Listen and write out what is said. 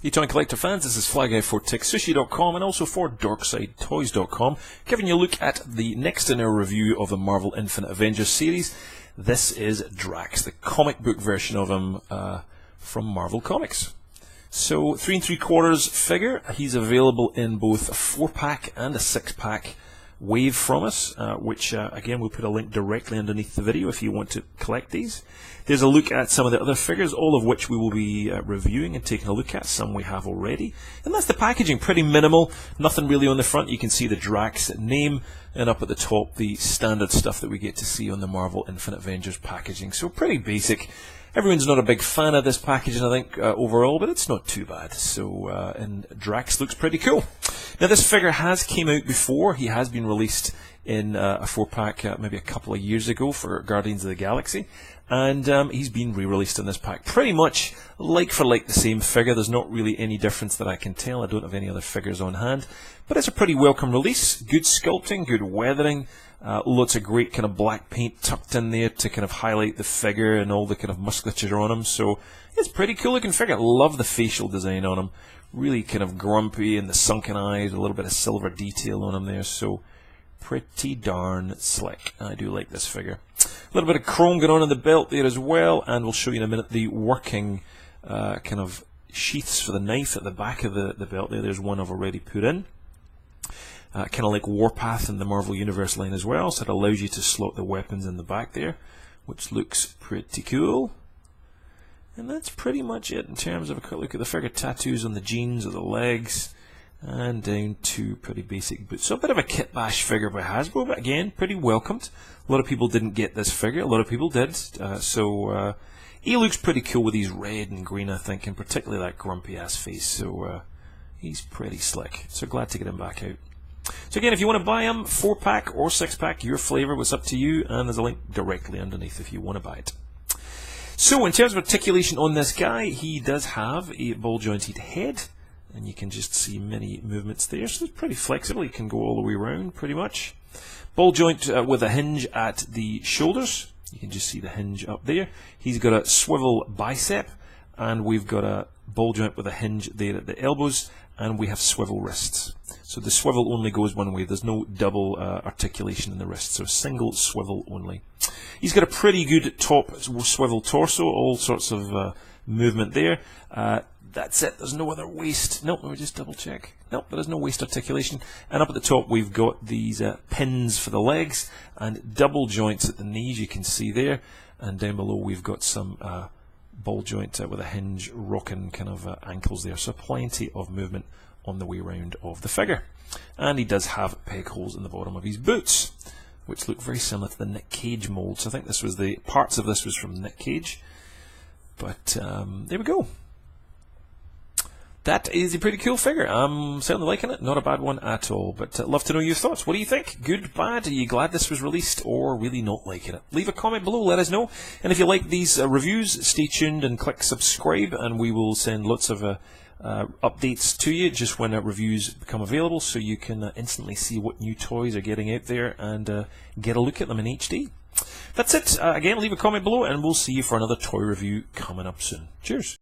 You Toy Collector fans, this is Fly Guy for TekSushi.com and also for DarksideToys.com, giving you a look at the next in our review of the Marvel Infinite Avengers series. This is Drax, the comic book version of him from Marvel Comics. So, 3 3/4 figure. He's available in both a 4-pack and a 6-pack wave from us, which again we'll put a link directly underneath the video if you want to collect these. There's a look at some of the other figures, all of which we will be reviewing and taking a look at. Some we have already. And that's the packaging, pretty minimal, nothing really on the front. You can see the Drax name, and up at the top the standard stuff that we get to see on the Marvel Infinite Avengers packaging. So pretty basic. Everyone's not a big fan of this packaging, I think, overall, but it's not too bad. So, and Drax looks pretty cool. Now, this figure has came out before. He has been released in a 4-pack maybe a couple of years ago for Guardians of the Galaxy. And he's been re-released in this pack. Pretty much like for like the same figure. There's not really any difference that I can tell. I don't have any other figures on hand. But it's a pretty welcome release. Good sculpting, good weathering. Lots of great kind of black paint tucked in there to kind of highlight the figure and all the kind of musculature on him. So it's a pretty cool looking figure. I love the facial design on him. Really kind of grumpy and the sunken eyes, a little bit of silver detail on him there. So pretty darn slick. I do like this figure. A little bit of chrome going on in the belt there as well, and we'll show you in a minute the working kind of sheaths for the knife at the back of the belt there. There's one I've already put in. Kind of like Warpath in the Marvel Universe line as well, so it allows you to slot the weapons in the back there, which looks pretty cool. And that's pretty much it in terms of a quick look at the figure. Tattoos on the jeans or the legs, and down to pretty basic boots. So a bit of a kit bash figure by Hasbro, but again, pretty welcomed. A lot of people didn't get this figure, a lot of people did. He looks pretty cool with his red and green, I think, and particularly that grumpy ass face. So he's pretty slick. So glad to get him back out. So again, if you want to buy him, 4-pack or 6-pack, your flavour, it's up to you, and there's a link directly underneath if you want to buy it. So in terms of articulation on this guy, he does have a ball-jointed head, and you can just see many movements there, so it's pretty flexible. You can go all the way around, pretty much. Ball joint with a hinge at the shoulders. You can just see the hinge up there. He's got a swivel bicep, and we've got a ball joint with a hinge there at the elbows, and we have swivel wrists. So the swivel only goes one way. There's no double articulation in the wrist, so single swivel only. He's got a pretty good top swivel torso, all sorts of movement there. That's it. There's no other waist. Nope, let me just double check. Nope, there is no waist articulation. And up at the top, we've got these pins for the legs and double joints at the knees, you can see there. And down below, we've got some ball joint with a hinge rocking kind of ankles there. So plenty of movement on the way around of the figure. And he does have peg holes in the bottom of his boots, which look very similar to the Nick Cage mold. So I think this was the parts of this was from Nick Cage. But there we go. That is a pretty cool figure. I'm certainly liking it. Not a bad one at all. But love to know your thoughts. What do you think? Good, bad? Are you glad this was released or really not liking it? Leave a comment below. Let us know. And if you like these reviews, stay tuned and click subscribe. And we will send lots of updates to you just when reviews become available, so you can instantly see what new toys are getting out there and get a look at them in HD. That's it. Again, leave a comment below and we'll see you for another toy review coming up soon. Cheers.